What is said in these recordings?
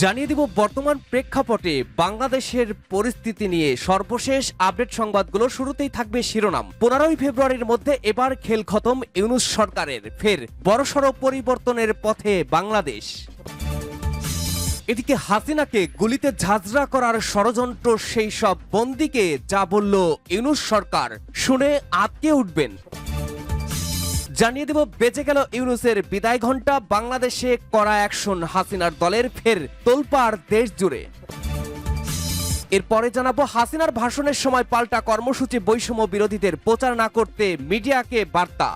জানিয়ে দিব বর্তমান প্রেক্ষাপটে বাংলাদেশের পরিস্থিতি নিয়ে সর্বশেষ আপডেট সংবাদগুলো। শুরুতেই থাকবে শিরোনাম। 15ই ফেব্রুয়ারির মধ্যে এবার খেল খতম ইউনূস সরকারের, ফের বড়সড় পরিবর্তনের পথে বাংলাদেশ। এদিকে হাসিনাকে গুলিতে ঝাঁঝরা করার ষড়যন্ত্র সেই সব বন্দীকে যা বলল ইউনূস সরকার, শুনে আঁতকে উঠবেন। জানিয়ে দেব বেঁচে গেল ইউনূসের বিদায় ঘণ্টা, বাংলাদেশে কড়া অ্যাকশন হাসিনার দলের, ফের তোলপাড় দেশ জুড়ে। এরপরে জানাবো হাসিনার ভাষণের সময় পাল্টা কর্মসূচি, বৈষম্য বিরোধীদের প্রচার না করতে মিডিয়াকে বার্তা।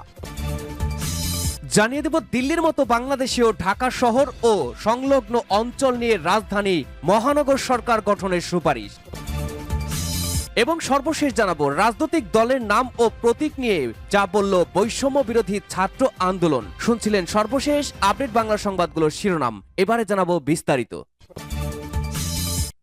জানিয়ে দেব দিল্লির মতো বাংলাদেশেও ঢাকা শহর ও সংলগ্ন অঞ্চল নিয়ে রাজধানী মহানগর সরকার গঠনের সুপারিশ। এবং সর্বশেষ জানাবো রাজনৈতিক দলের নাম ও প্রতীক নিয়ে যা বলল বৈষম্য বিরোধী ছাত্র আন্দোলন। শুনছিলেন সর্বশেষ আপডেট বাংলা সংবাদগুলোর শিরোনাম, এবারে জানাবো বিস্তারিত।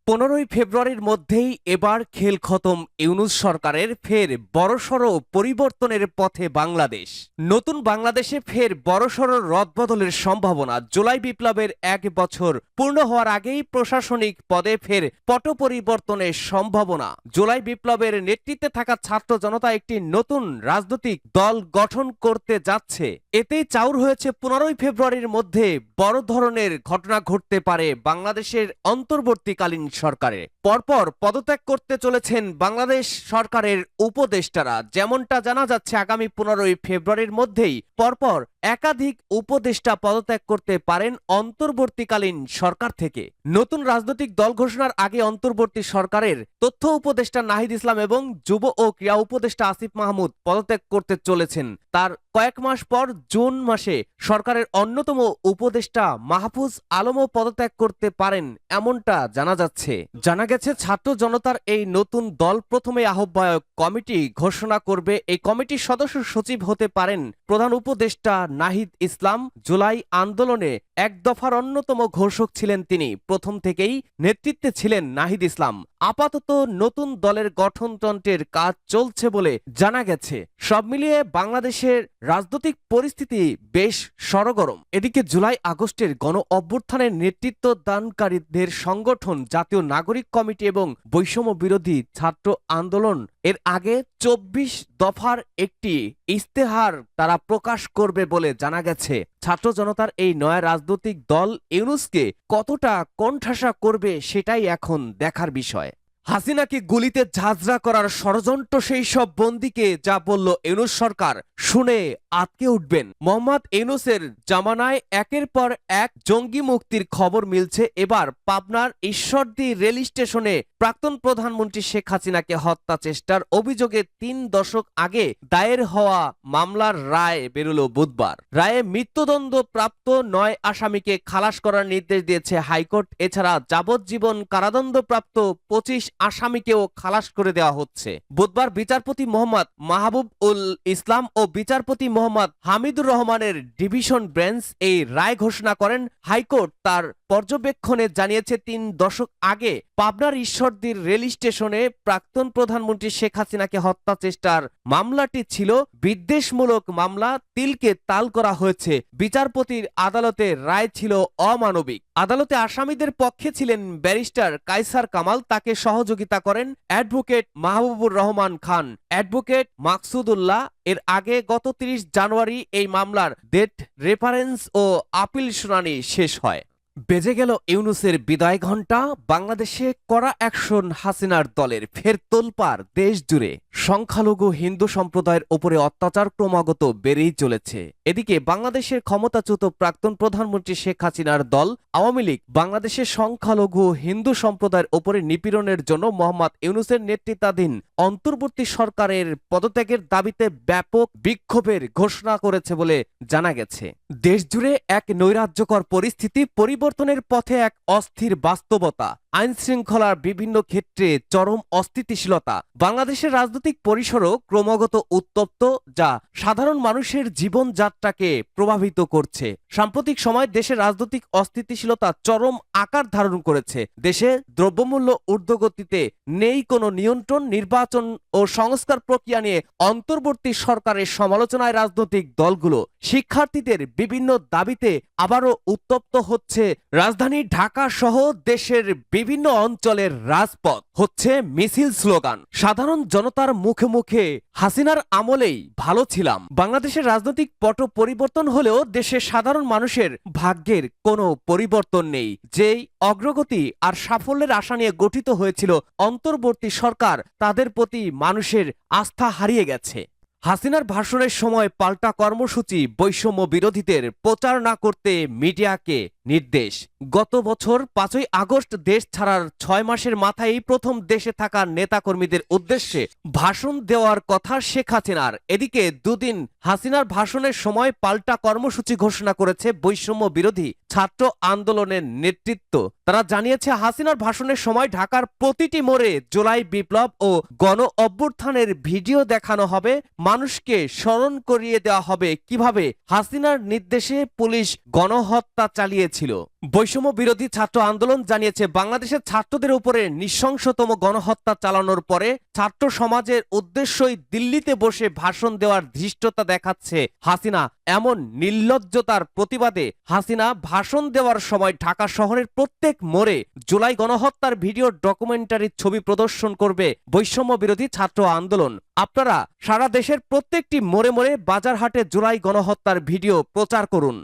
15ই ফেব্রুয়ারির মধ্যেই এবার খেল খতম ইউনূস সরকারের, ফের বড়সড় পরিবর্তনের পথে বাংলাদেশ। নতুন বাংলাদেশে ফের বড়সড় রদবদলের সম্ভাবনা। জুলাই বিপ্লবের 1 বছর পূর্ণ হওয়ার আগেই প্রশাসনিক পদে ফের পট পরিবর্তনের সম্ভাবনা। জুলাই বিপ্লবের নেতৃত্বে থাকা ছাত্র জনতা একটি নতুন রাজনৈতিক দল গঠন করতে যাচ্ছে। এতেই চাউর হয়েছে 15ই ফেব্রুয়ারির মধ্যে বড় ধরনের ঘটনা ঘটতে পারে বাংলাদেশের অন্তর্বর্তীকালীন সরকারে। পরপর পদত্যাগ করতে চলেছেন বাংলাদেশ সরকারের উপদেষ্টারা। যেমনটা জানা যাচ্ছে আগামী 15ই ফেব্রুয়ারির মধ্যেই পরপর একাধিক উপদেষ্টা পদত্যাগ করতে পারেন অন্তর্বর্তীকালীন সরকার থেকে। নতুন রাজনৈতিক দল ঘোষণার আগে অন্তর্বর্তী সরকারের তথ্য উপদেষ্টা নাহিদ ইসলাম এবং যুব ও ক্রীড়া উপদেষ্টা আসিফ মাহমুদ পদত্যাগ করতে চলেছেন। তার কয়েক মাস পর জুন মাসে সরকারের অন্যতম উপদেষ্টা মাহফুজ আলমও পদত্যাগ করতে পারেন, এমনটা জানা যাচ্ছে। জানা গেছে ছাত্র জনতার এই নতুন দল প্রথমে আহ্বায়ক কমিটি ঘোষণা করবে। এই কমিটির সদস্য সচিব হতে পারেন প্রধান উপদেষ্টা নাহিদ ইসলাম। জুলাই আন্দোলনে এক দফার অন্যতম ঘোষক ছিলেন তিনি, প্রথম থেকেই নেতৃত্বে ছিলেন নাহিদ ইসলাম। আপাতত নতুন দলের গঠনতন্ত্রের কাজ চলছে বলে জানা গেছে। সব মিলিয়ে বাংলাদেশের রাজনৈতিক পরিস্থিতি বেশ সরগরম। এদিকে জুলাই আগস্টের গণ অভ্যুত্থানের নেতৃত্ব দানকারীদের সংগঠন জাতীয় নাগরিক কমিটি এবং বৈষম্য বিরোধী ছাত্র আন্দোলন এর আগে 24 দফার একটি ইস্তেহার তারা প্রকাশ করবে বলে জানা গেছে। ছাত্র জনতার এই নয়া রাজনৈতিক দল ইউনূসকে কতটা কোণঠাসা করবে সেটাই এখন দেখার বিষয়। হাসিনাকে গুলিতে ঝাঁঝরা করার ষড়যন্ত্র সেই সব বন্দীকে যা বলল ইউনূস সরকার, শুনে আঁতকে উঠবেন। মোহাম্মদ ইউনূসের জামানায় একের পর এক জঙ্গি মুক্তির খবর মিলছে। এবার পাবনার ঈশ্বরদী রেল স্টেশনে প্রাক্তন প্রধানমন্ত্রী শেখ হাসিনাকে হত্যা চেষ্টার অভিযোগে 3 দশক আগে দায়ের হওয়া মামলার রায় বেরোল বুধবার। রায়ে মৃত্যুদণ্ড প্রাপ্ত 9 আসামিকে খালাস করার নির্দেশ দিয়েছে হাইকোর্ট। এছাড়া যাবজ্জীবন কারাদণ্ডপ্রাপ্ত 25 আসামিকেও খালাস করে দেওয়া হচ্ছে। বুধবার বিচারপতি মোহাম্মদ মাহবুব উল ইসলাম ও বিচারপতি মোহাম্মদ হামিদুর রহমানের ডিভিশন বেঞ্চ এই রায় ঘোষণা করেন। হাইকোর্ট তার পর্যবেক্ষণে জানিয়েছে 3 দশক আগে পাবনার ঈশ্বরদীর রেল স্টেশনে প্রাক্তন প্রধানমন্ত্রী শেখ হাসিনাকে হত্যা চেষ্টার মামলাটি ছিল বিদ্বেষমূলক মামলা। তিলকে তাল করা হয়েছে। বিচারপতির আদালতে রায় ছিল অমানবিক। আদালতে আসামিদের পক্ষে ছিলেন ব্যারিস্টার কায়সার কামাল, তাকে সহযোগিতা করেন অ্যাডভোকেট মাহবুবুর রহমান খান, অ্যাডভোকেট মাকসুদুল্লাহ। এর আগে গত 30 জানুয়ারি এই মামলার ডেট রেফারেন্স ও আপিল শুনানি শেষ হয়। বেজে গেল ইউনূসের বিদায় ঘণ্টা, বাংলাদেশে কড়া অ্যাকশন হাসিনার দলের, ফের তোলপাড় দেশ জুড়ে। সংখ্যালঘু হিন্দু সম্প্রদায়ের ওপরে অত্যাচার ক্রমাগত বেড়েই চলেছে। এদিকে বাংলাদেশের ক্ষমতাচ্যুত প্রাক্তন প্রধানমন্ত্রী শেখ হাসিনার দল আওয়ামী লীগ বাংলাদেশের সংখ্যালঘু হিন্দু সম্প্রদায়ের ওপরে নিপীড়নের জন্য মোহাম্মদ ইউনূসের নেতৃত্বাধীন অন্তর্বর্তী সরকারের পদত্যাগের দাবিতে ব্যাপক বিক্ষোভের ঘোষণা করেছে বলে জানা গেছে। দেশ জুড়ে এক নৈরাজ্যকর পরিস্থিতি, পরিবর্তনের পথে এক অস্থির বাস্তবতা, আইন শৃঙ্খলার বিভিন্ন ক্ষেত্রে চরম অস্থিতিশীলতা। বাংলাদেশের রাজনৈতিক পরিসরও ক্রমাগত উত্তপ্ত, যা সাধারণ মানুষের জীবনযাত্রাকে প্রভাবিত করছে। সাম্প্রতিক সময় দেশের রাজনৈতিক অস্থিতিশীলতা চরম আকার ধারণ করেছে। দেশে দ্রব্যমূল্য ঊর্ধ্বগতিতে নেই কোনো নিয়ন্ত্রণ, নির্বাচন ও সংস্কার প্রক্রিয়া নিয়ে অন্তর্বর্তী সরকারের সমালোচনায় রাজনৈতিক দলগুলো। শিক্ষার্থীদের বিভিন্ন দাবিতে আবারও উত্তপ্ত হচ্ছে রাজধানী ঢাকা সহ দেশের বিভিন্ন অঞ্চলের রাজপথ। হচ্ছে মিছিল, স্লোগান। সাধারণ জনতার মুখে মুখে হাসিনার আমলেই ভালো ছিলাম। বাংলাদেশের রাজনৈতিক পট পরিবর্তন হলেও দেশের সাধারণ মানুষের ভাগ্যের কোনো পরিবর্তন নেই। যেই অগ্রগতি আর সাফল্যের আশা নিয়ে গঠিত হয়েছিল অন্তর্বর্তী সরকার, তাদের প্রতি মানুষের আস্থা হারিয়ে গেছে। হাসিনার ভাষণের সময় পাল্টা কর্মসূচি, বৈষম্য বিরোধীদের প্রচার না করতে মিডিয়াকে নির্দেশ। গত বছর 5ই আগস্ট দেশ ছাড়ার 6 মাসের মাথায় প্রথম দেশে থাকা নেতাকর্মীদের উদ্দেশ্যে ভাষণ দেওয়ার কথা শেখ হাসিনার। এদিকে দুদিন হাসিনার ভাষণের সময় পাল্টা কর্মসূচি ঘোষণা করেছে বৈষম্য বিরোধী ছাত্র আন্দোলনের নেতৃত্ব। তারা জানিয়েছে, হাসিনার ভাষণের সময় ঢাকার প্রতিটি মোড়ে জুলাই বিপ্লব ও গণ অভ্যুত্থানের ভিডিও দেখানো হবে। মানুষকে স্মরণ করিয়ে দেওয়া হবে কিভাবে হাসিনার নির্দেশে পুলিশ গণহত্যা চালিয়েছিল। বৈষম্য বিরোধী ছাত্র আন্দোলন জানিয়েছে, বাংলাদেশের ছাত্রদের উপরে নৃশংসতম গণহত্যা চালানোর পরে ছাত্র সমাজের উদ্দেশ্যই দিল্লিতে বসে ভাষণ দেওয়ার ধৃষ্টতা দেখাচ্ছে হাসিনা। এমন নির্লজ্জতার প্রতিবাদে হাসিনা ভাষণ দেওয়ার সময় ঢাকা শহরের প্রত্যেক মোড়ে জুলাই গণহত্যার ভিডিও ডকুমেন্টারির ছবি প্রদর্শন করবে বৈষম্য বিরোধী ছাত্র আন্দোলন। আপনারা সারা দেশের প্রত্যেকটি মোড়ে মোড়ে বাজারহাটে জুলাই গণহত্যার ভিডিও প্রচার করুন।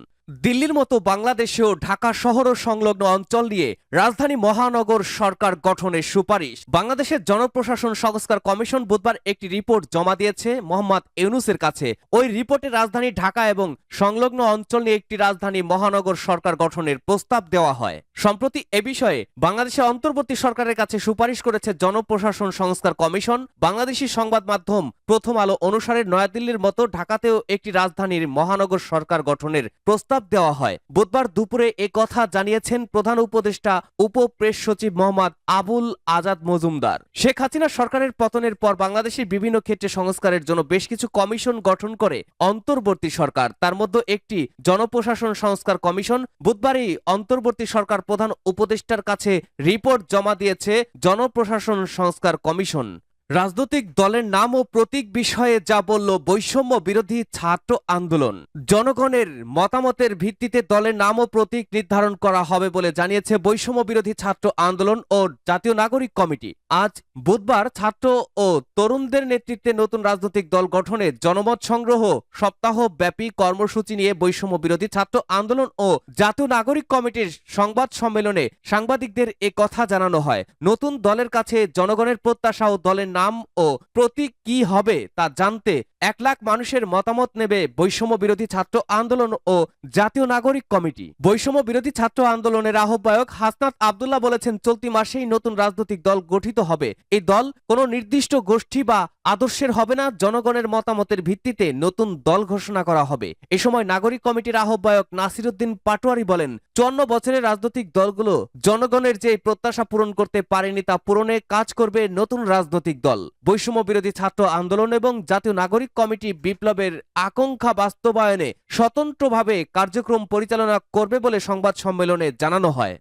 দিল্লির মতো বাংলাদেশেও ঢাকা শহর ও সংলগ্ন অঞ্চল নিয়ে রাজধানী মহানগর সরকার গঠনের সুপারিশ। বাংলাদেশের জনপ্রশাসন সংস্কার কমিশন বুধবার একটি রিপোর্ট জমা দিয়েছে মোহাম্মদ ইউনূসের কাছে। ওই রিপোর্টে রাজধানী ঢাকা এবং সংলগ্ন অঞ্চল নিয়ে একটি রাজধানী মহানগর সরকার গঠনের প্রস্তাব দেওয়া হয়। সম্প্রতি এ বিষয়ে বাংলাদেশের অন্তর্বর্তী সরকারের কাছে সুপারিশ করেছে জনপ্রশাসন সংস্কার কমিশন। বাংলাদেশি সংবাদ মাধ্যম প্রথম আলো অনুসারে নয়াদিল্লির মতো ঢাকাতেও একটি রাজধানীর মহানগর সরকার গঠনের প্রস্তাব দেওয়া হয়। বুধবার দুপুরে এ কথা জানিয়েছেন প্রধান উপদেষ্টা উপ প্রেস সচিব মোহাম্মদ আবুল আজাদ মজুমদার। শেখ হাসিনা সরকারের পতনের পর বাংলাদেশের বিভিন্ন ক্ষেত্রে সংস্কারের জন্য বেশ কিছু কমিশন গঠন করে অন্তর্বর্তী সরকার। তার মধ্যে একটি জনপ্রশাসন সংস্কার কমিশন। বুধবারই অন্তর্বর্তী সরকার প্রধান উপদেষ্টার কাছে রিপোর্ট জমা দিয়েছে জনপ্রশাসন সংস্কার কমিশন। রাজনৈতিক দলের নাম ও প্রতীক বিষয়ে যা বলল বৈষম্য বিরোধী ছাত্র আন্দোলন। জনগণের মতামতের ভিত্তিতে দলের নাম ও প্রতীক নির্ধারণ করা হবে বলে জানিয়েছে বৈষম্য বিরোধী ছাত্র আন্দোলন ও জাতীয় নাগরিক কমিটি। আজ বুধবার ছাত্র ও তরুণদের নেতৃত্বে নতুন রাজনৈতিক দল গঠনের জনমত সংগ্রহ সপ্তাহব্যাপী কর্মসূচি নিয়ে বৈষম্য বিরোধী ছাত্র আন্দোলন ও জাতীয় নাগরিক কমিটির সংবাদ সম্মেলনে সাংবাদিকদের এ কথা জানানো হয়। নতুন দলের কাছে জনগণের প্রত্যাশা ও দলের নাম ও প্রতীক কি হবে তা জানতে 1 লাখ মানুষের মতামত নেবে বৈষম্য বিরোধী ছাত্র আন্দোলন ও জাতীয় নাগরিক কমিটি। বৈষম্য বিরোধী ছাত্র আন্দোলনের আহ্বায়ক হাসনাত আব্দুল্লাহ বলেছেন, চলতি মাসেই নতুন রাজনৈতিক দল গঠিত হবে। এই দল কোনো নির্দিষ্ট গোষ্ঠী বা আদর্শের হবে না, জনগণের মতামতের ভিত্তিতে নতুন দল ঘোষণা করা হবে। এ সময় নাগরিক কমিটির আহ্বায়ক নাসিরউদ্দিন পাটোয়ারি বলেন, 54 বছরের রাজনৈতিক দলগুলো জনগণের যে প্রত্যাশা পূরণ করতে পারেনি তা পূরণে কাজ করবে নতুন রাজনৈতিক দল। বৈষম্য বিরোধী ছাত্র আন্দোলন এবং জাতীয় নাগরিক কমিটি বিপ্লবের আকাঙ্ক্ষা বাস্তবায়নে স্বতন্ত্রভাবে কার্যক্রম পরিচালনা করবে বলে সংবাদ সম্মেলনে জানানো হয়।